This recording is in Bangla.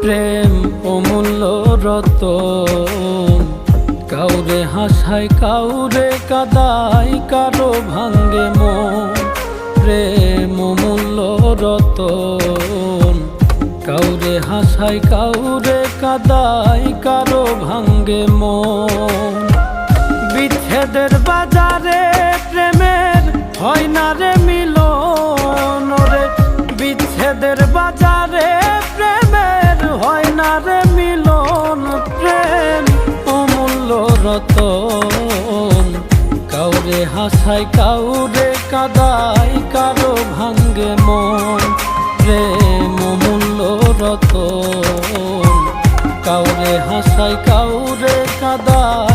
প্রেম অমূল্য রতন, কাউরে হাসায় কাউরে কাদায়, কারো ভাঙ্গে মন। প্রেম অমূল্য রতন, কাউরে হাসায় কাউরে কাদায়, কারো ভাঙ্গে মন। বিচ্ছেদের বাজারে প্রেমের হয় না রে মিলন রে, বিচ্ছেদের বাজারে প্রেমের হয় না রে মিলন। প্রেম অমূল্য রতন, কাউরে হাসায় কাউরে কাদায়, কারো ভাঙ্গে মন। প্রেম অমূল্য রতন, কাউরে হাসায় কাউরে কাদায়,